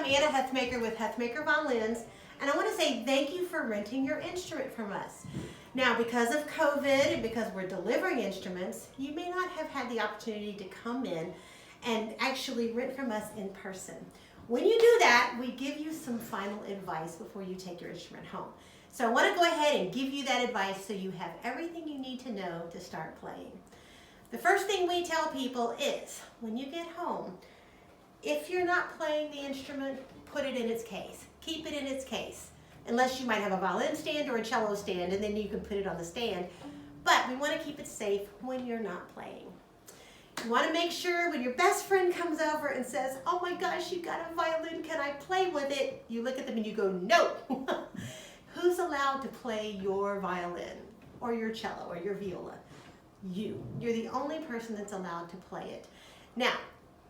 Anna Hethmaker with Hethmaker Violins, and I want to say thank you for renting your instrument from us. Now, because of COVID and because we're delivering instruments, you may not have had the opportunity to come in and actually rent from us in person. When you do that, we give you some final advice before you take your instrument home. So I want to go ahead and give you that advice so you have everything you need to know to start playing. The first thing we tell people is, when you get home, if you're not playing the instrument, put it in its case. Keep it in its case. Unless you might have a violin stand or a cello stand, and then you can put it on the stand. But we want to keep it safe when you're not playing. You want to make sure when your best friend comes over and says, oh my gosh, you got a violin, can I play with it? You look at them and you go, no. Who's allowed to play your violin or your cello or your viola? You. You're the only person that's allowed to play it. Now,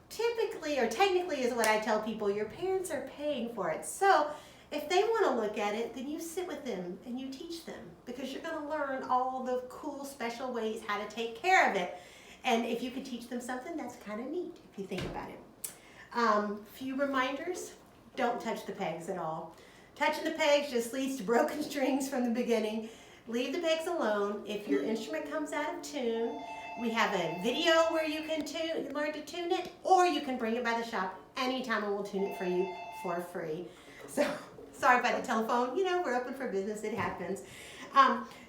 typically or technically is what I tell people, your parents are paying for it. So if they want to look at it, then you sit with them and you teach them, because you're going to learn all the cool special ways how to take care of it. And if you could teach them something, that's kind of neat if you think about it. Few reminders: don't touch the pegs at all. Touching the pegs just leads to broken strings from the beginning. Leave the pegs alone. If your instrument comes out of tune, we have a video where you can learn to tune it, or you can bring it by the shop anytime and we'll tune it for you for free. So, sorry about the telephone. You know, we're open for business. It happens.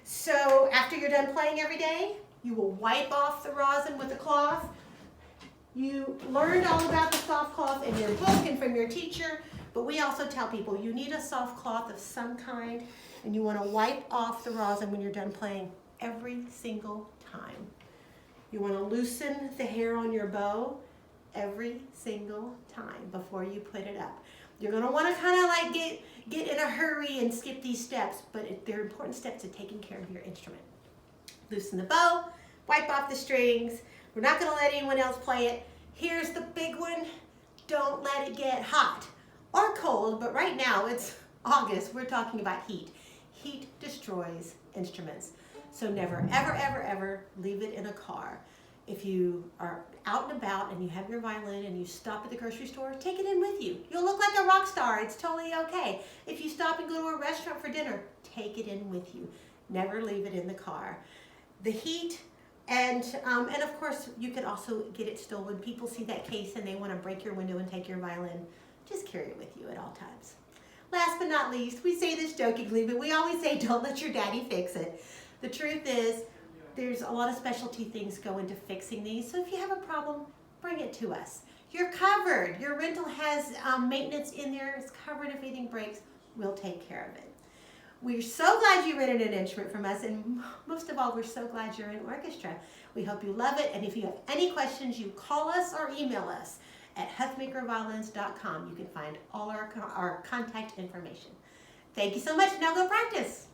So after you're done playing every day, you will wipe off the rosin with a cloth. You learned all about the soft cloth in your book and from your teacher, but we also tell people you need a soft cloth of some kind, and you want to wipe off the rosin when you're done playing every single time. You want to loosen the hair on your bow every single time before you put it up. You're going to want to kind of like get in a hurry and skip these steps, but they're important steps to taking care of your instrument. Loosen the bow, wipe off the strings. We're not going to let anyone else play it. Here's the big one: don't let it get hot or cold, but right now it's August. We're talking about heat. Heat destroys instruments. So never, ever, ever, ever leave it in a car. If you are out and about and you have your violin and you stop at the grocery store, take it in with you. You'll look like a rock star. It's totally okay. If you stop and go to a restaurant for dinner, take it in with you. Never leave it in the car. The heat, and of course you can also get it stolen. People see that case and they want to break your window and take your violin. Just carry it with you at all times. Last but not least, we say this jokingly, but we always say don't let your daddy fix it. The truth is, there's a lot of specialty things go into fixing these, so if you have a problem, bring it to us. You're covered. Your rental has maintenance in there. It's covered if anything breaks. We'll take care of it. We're so glad you rented an instrument from us, and most of all, we're so glad you're in orchestra. We hope you love it, and if you have any questions, you call us or email us at hethmakerviolins.com. You can find all our contact information. Thank you so much. Now go practice.